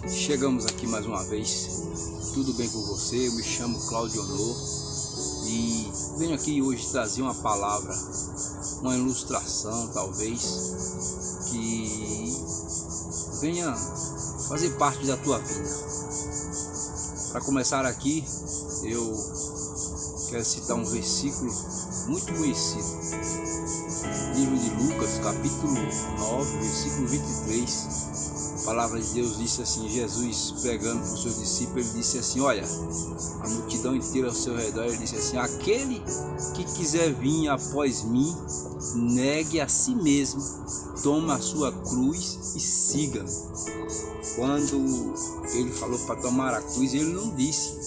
Chegamos aqui mais uma vez. Tudo bem com você? Eu me chamo Cláudio Honor e venho aqui hoje trazer uma palavra, uma ilustração talvez, que venha fazer parte da tua vida. Para começar aqui, eu quero citar um versículo muito conhecido. Livro de Lucas, capítulo 9, versículo 23. A palavra de Deus disse assim, Jesus pregando para os seus discípulos, ele disse assim, olha, a multidão inteira ao seu redor, ele disse assim, aquele que quiser vir após mim, negue a si mesmo, tome a sua cruz e siga. Quando ele falou para tomar a cruz, ele não disse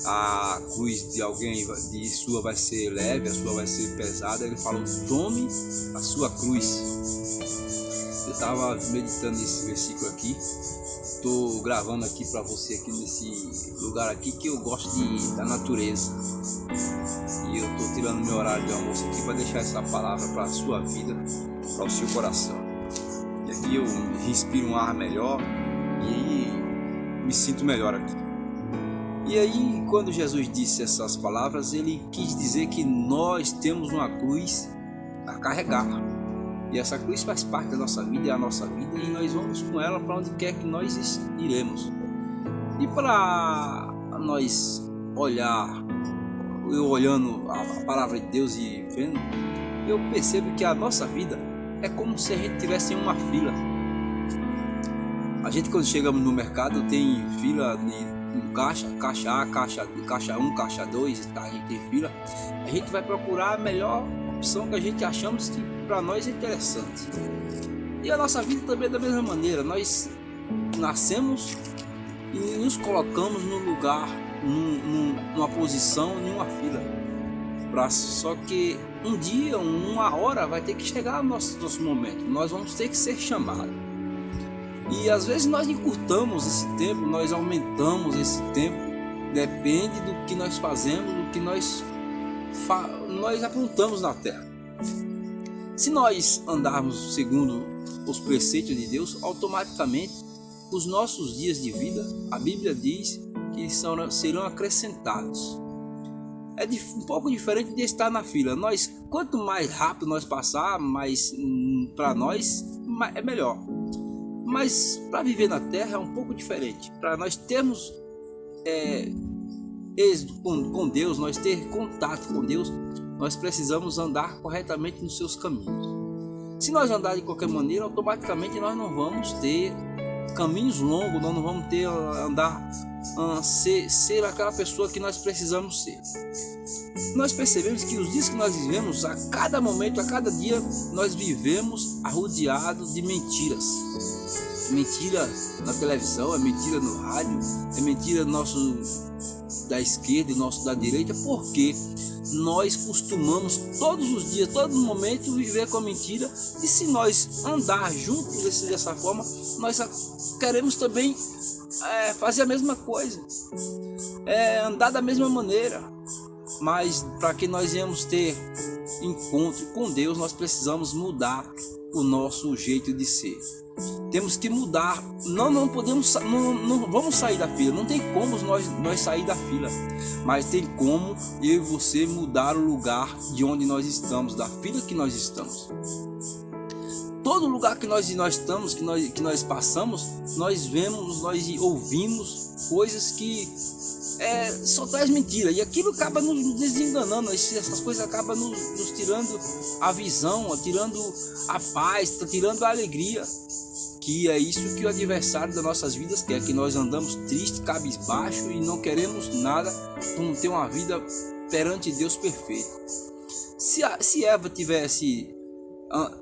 a cruz de alguém de sua vai ser leve, a sua vai ser pesada, ele falou, tome a sua cruz. Eu estava meditando nesse versículo aqui, estou gravando aqui para você aqui nesse lugar aqui que eu gosto da natureza, e eu estou tirando meu horário de almoço aqui para deixar essa palavra para a sua vida, para o seu coração. E aqui eu respiro um ar melhor e me sinto melhor aqui. E aí, quando Jesus disse essas palavras, ele quis dizer que nós temos uma cruz a carregar. E essa cruz faz parte da nossa vida, é a nossa vida, e nós vamos com ela para onde quer que nós iremos. E para nós olhar, eu olhando a palavra de Deus e vendo, eu percebo que a nossa vida é como se a gente estivesse em uma fila. A gente, quando chegamos no mercado, tem fila de caixa A, caixa 1, caixa 2, tá? A gente tem fila. A gente vai procurar a melhor opção que a gente achamos que para nós é interessante. E a nossa vida também é da mesma maneira. Nós nascemos e nos colocamos num lugar, numa posição, numa fila. Só que um dia, uma hora vai ter que chegar no nosso momento. Nós vamos ter que ser chamados. E às vezes nós encurtamos esse tempo, nós aumentamos esse tempo, depende do que nós fazemos, do que nós apontamos na terra. Se nós andarmos segundo os preceitos de Deus, automaticamente os nossos dias de vida, a Bíblia diz que serão acrescentados. É um pouco diferente de estar na fila. Quanto mais rápido nós passar, mais para nós é melhor. Mas para viver na terra é um pouco diferente. Para nós termos êxito com Deus, nós ter contato com Deus, nós precisamos andar corretamente nos seus caminhos. Se nós andar de qualquer maneira, automaticamente nós não vamos ter caminhos longos, nós não vamos ter ser aquela pessoa que nós precisamos ser. Nós percebemos que os dias que nós vivemos, a cada momento, a cada dia, nós vivemos arrodeados de mentiras. Mentira na televisão, é mentira no rádio, é mentira da esquerda e nosso da direita, porque nós costumamos todos os dias, todo momento viver com a mentira. E se nós andar juntos dessa forma, nós queremos também fazer a mesma coisa, andar da mesma maneira. Mas para que nós venhamos ter encontro com Deus, nós precisamos mudar o nosso jeito de ser. Temos que mudar. Não vamos sair da fila. Não tem como nós sair da fila, mas tem como eu e você mudar o lugar de onde nós estamos, da fila que nós estamos. Todo lugar que nós estamos, que nós passamos, nós vemos, nós ouvimos coisas que só traz mentira, e aquilo acaba nos desenganando. Essas coisas acabam nos tirando a visão, tirando a paz, tirando a alegria, que é isso que o adversário das nossas vidas quer, que nós andamos triste, cabisbaixo e não queremos nada, como ter uma vida perante Deus perfeita. Se Eva tivesse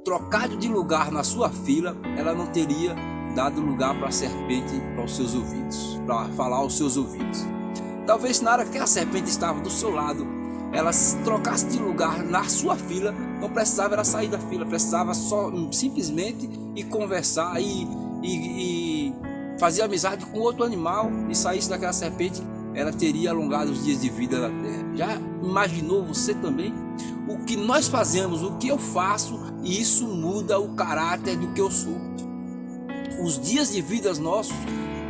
trocado de lugar na sua fila, ela não teria dado lugar para a serpente, para os seus ouvidos, para falar aos seus ouvidos. Talvez na hora que a serpente estava do seu lado, ela se trocasse de lugar na sua fila, não precisava ela sair da fila, precisava só simplesmente ir conversar e fazer amizade com outro animal e saísse daquela serpente, ela teria alongado os dias de vida da terra. Já imaginou você também? O que nós fazemos, o que eu faço, isso muda o caráter do que eu sou. Os dias de vida nossos,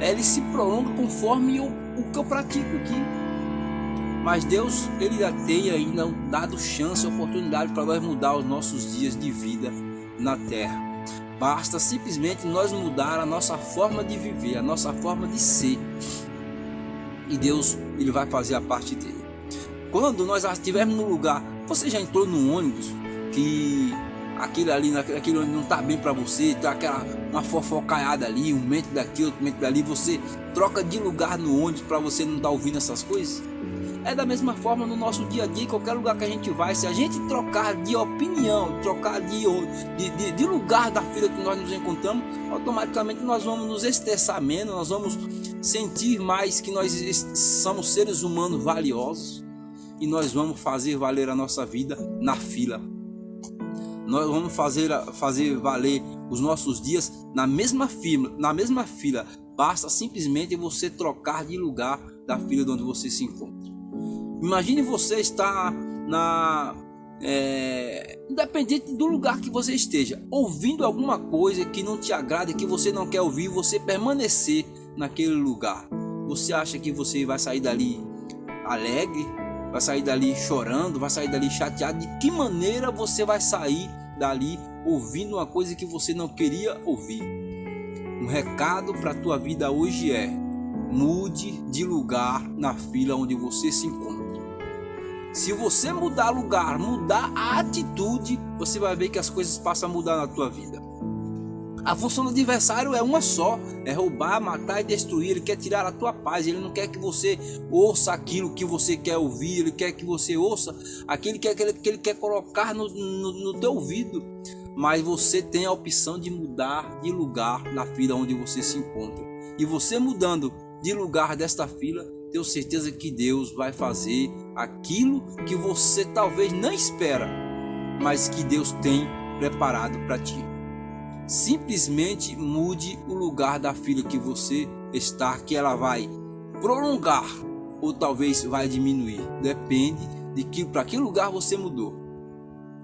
eles se prolongam conforme o que eu pratico aqui. Mas Deus, ele tem ainda dado chance, oportunidade para nós mudar os nossos dias de vida na terra. Basta simplesmente nós mudar a nossa forma de viver, a nossa forma de ser. E Deus, ele vai fazer a parte dele. Quando nós estivermos no lugar, você já entrou num ônibus que aquele ônibus não está bem para você, tá uma fofocaiada ali, um mente daqui, outro mente dali, você troca de lugar no ônibus para você não estar ouvindo essas coisas? É da mesma forma no nosso dia a dia, em qualquer lugar que a gente vai, se a gente trocar de opinião, trocar de lugar da fila que nós nos encontramos, automaticamente nós vamos nos estressar menos, nós vamos sentir mais que nós somos seres humanos valiosos e nós vamos fazer valer a nossa vida na fila. Nós vamos fazer valer os nossos dias na mesma fila. Basta simplesmente você trocar de lugar da fila de onde você se encontra. Imagine você estar independente do lugar que você esteja, ouvindo alguma coisa que não te agrada, que você não quer ouvir, você permanecer naquele lugar. Você acha que você vai sair dali alegre? Vai sair dali chorando? Vai sair dali chateado? De que maneira você vai sair dali ouvindo uma coisa que você não queria ouvir? Um recado para a tua vida hoje é: mude de lugar na fila onde você se encontra. Se você mudar lugar, mudar a atitude, você vai ver que as coisas passam a mudar na tua vida. A função do adversário é uma só: é roubar, matar e destruir. Ele quer tirar a tua paz. Ele não quer que você ouça aquilo que você quer ouvir. Ele quer que você ouça aquilo que ele quer colocar no teu ouvido. Mas você tem a opção de mudar de lugar na fila onde você se encontra. E você mudando de lugar desta fila, tenho certeza que Deus vai fazer aquilo que você talvez não espera, mas que Deus tem preparado para ti. Simplesmente mude o lugar da fila que você está, que ela vai prolongar ou talvez vai diminuir. Depende de para que lugar você mudou.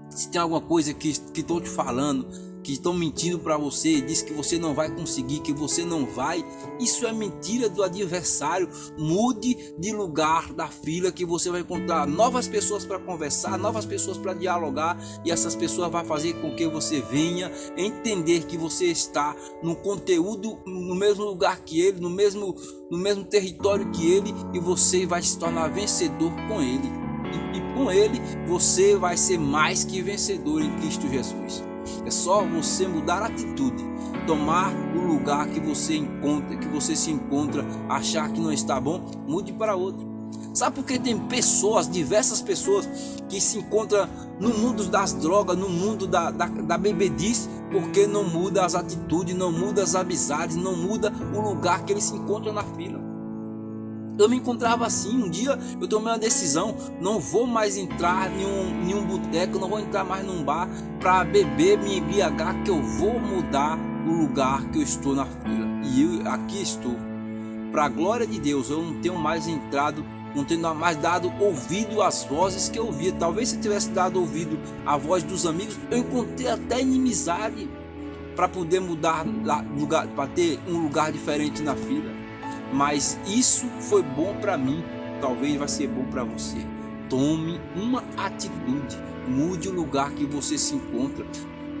Se tem alguma coisa que estão te falando, que estão mentindo para você, diz que você não vai conseguir, que você não vai, isso é mentira do adversário. Mude de lugar da fila, que você vai encontrar novas pessoas para conversar, novas pessoas para dialogar, e essas pessoas vão fazer com que você venha entender que você está no conteúdo, no mesmo lugar que ele, no mesmo território que ele, e você vai se tornar vencedor com ele. E com ele você vai ser mais que vencedor em Cristo Jesus. É só você mudar a atitude, tomar o lugar que você encontra, que você se encontra, achar que não está bom, mude para outro. Sabe por que tem pessoas, diversas pessoas que se encontram no mundo das drogas, no mundo da bebedice? Porque não muda as atitudes, não muda as amizades, não muda o lugar que ele se encontra na fila. Eu me encontrava assim, um dia eu tomei uma decisão: não vou mais entrar em um boteco, não vou entrar mais num bar para beber, me embriagar, que eu vou mudar o lugar que eu estou na fila. E eu aqui estou. Para a glória de Deus, eu não tenho mais entrado, não tenho mais dado ouvido às vozes que eu ouvia. Talvez se tivesse dado ouvido à voz dos amigos, eu encontrei até inimizade para poder mudar lugar, para ter um lugar diferente na fila. Mas isso foi bom para mim, talvez vai ser bom para você. Tome uma atitude, mude o lugar que você se encontra.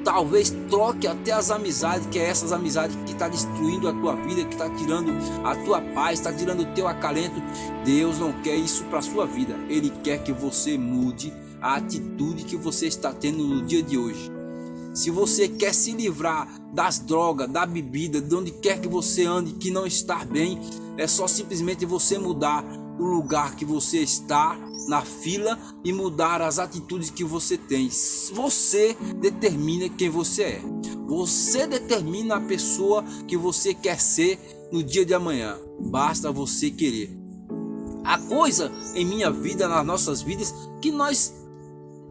Talvez troque até as amizades, que é essas amizades que está destruindo a tua vida, que está tirando a tua paz, está tirando o teu acalento. Deus não quer isso para a sua vida. Ele quer que você mude a atitude que você está tendo no dia de hoje. Se você quer se livrar das drogas, da bebida, de onde quer que você ande que não está bem, é só simplesmente você mudar o lugar que você está na fila e mudar as atitudes que você tem. Você determina quem você é. Você determina a pessoa que você quer ser no dia de amanhã. Basta você querer. A coisa em minha vida, nas nossas vidas, que nós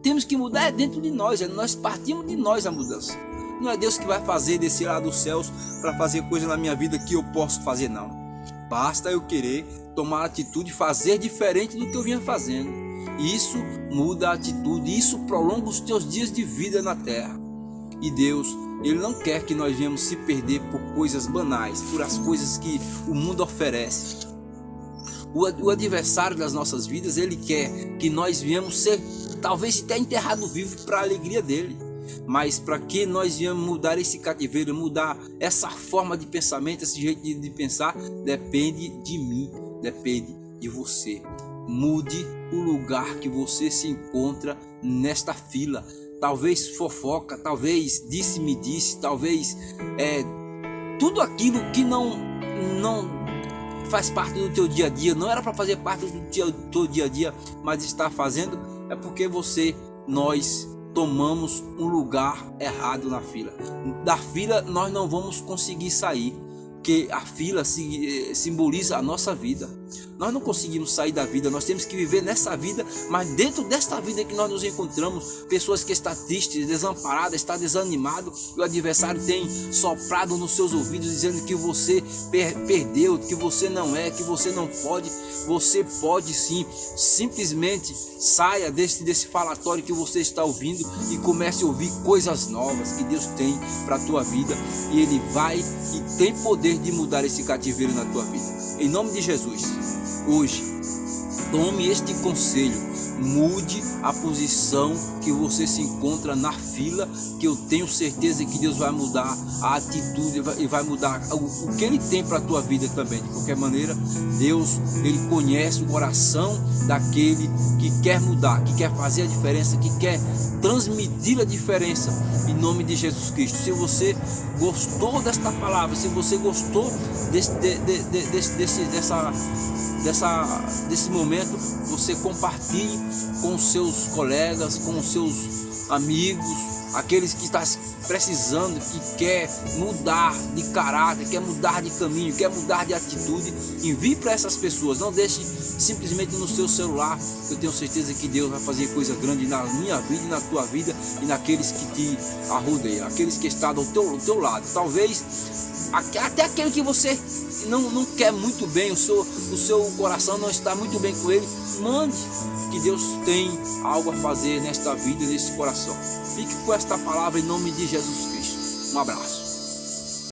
temos que mudar é dentro de nós. Nós partimos de nós a mudança. Não é Deus que vai fazer descer lá dos céus para fazer coisa na minha vida que eu posso fazer, não. Basta eu querer tomar atitude, fazer diferente do que eu vinha fazendo. Isso muda a atitude, isso prolonga os teus dias de vida na terra. E Deus, Ele não quer que nós venhamos se perder por coisas banais, por as coisas que o mundo oferece. O adversário das nossas vidas, ele quer que nós venhamos ser, talvez até enterrado vivo para a alegria dele. Mas para que nós venhamos mudar esse cativeiro, mudar essa forma de pensamento, esse jeito de pensar, depende de mim, depende de você. Mude o lugar que você se encontra nesta fila. Talvez fofoca, talvez disse-me disse, talvez tudo aquilo que não faz parte do teu dia a dia, não era para fazer parte do teu dia a dia, mas está fazendo, é porque nós tomamos um lugar errado na fila. Da fila nós não vamos conseguir sair, porque a fila simboliza a nossa vida. Nós não conseguimos sair da vida, nós temos que viver nessa vida, mas dentro desta vida que nós nos encontramos, pessoas que estão tristes, desamparadas, estão desanimadas, o adversário tem soprado nos seus ouvidos dizendo que você perdeu, que você não é, que você não pode. Você pode sim. Simplesmente saia desse falatório que você está ouvindo e comece a ouvir coisas novas que Deus tem para a tua vida, e Ele vai e tem poder de mudar esse cativeiro na tua vida. Em nome de Jesus, hoje, tome este conselho. Mude a posição que você se encontra na fila, que eu tenho certeza que Deus vai mudar a atitude e vai mudar o que Ele tem para a tua vida também. De qualquer maneira, Deus, Ele conhece o coração daquele que quer mudar, que quer fazer a diferença, que quer transmitir a diferença, em nome de Jesus Cristo. Se você gostou desta palavra, se você gostou desse momento, você compartilhe com os seus colegas, com os seus amigos, aqueles que estão precisando, que quer mudar de caráter, quer mudar de caminho, quer mudar de atitude. Envie para essas pessoas, não deixe simplesmente no seu celular. Eu tenho certeza que Deus vai fazer coisa grande na minha vida e na tua vida e naqueles que te arrodeiam, aqueles que estão ao teu lado. Talvez até aquele que você não quer muito bem, o seu coração não está muito bem com ele. Mande, que Deus tem algo a fazer nesta vida e nesse coração. Fique com esta palavra em nome de Jesus Cristo. Um abraço.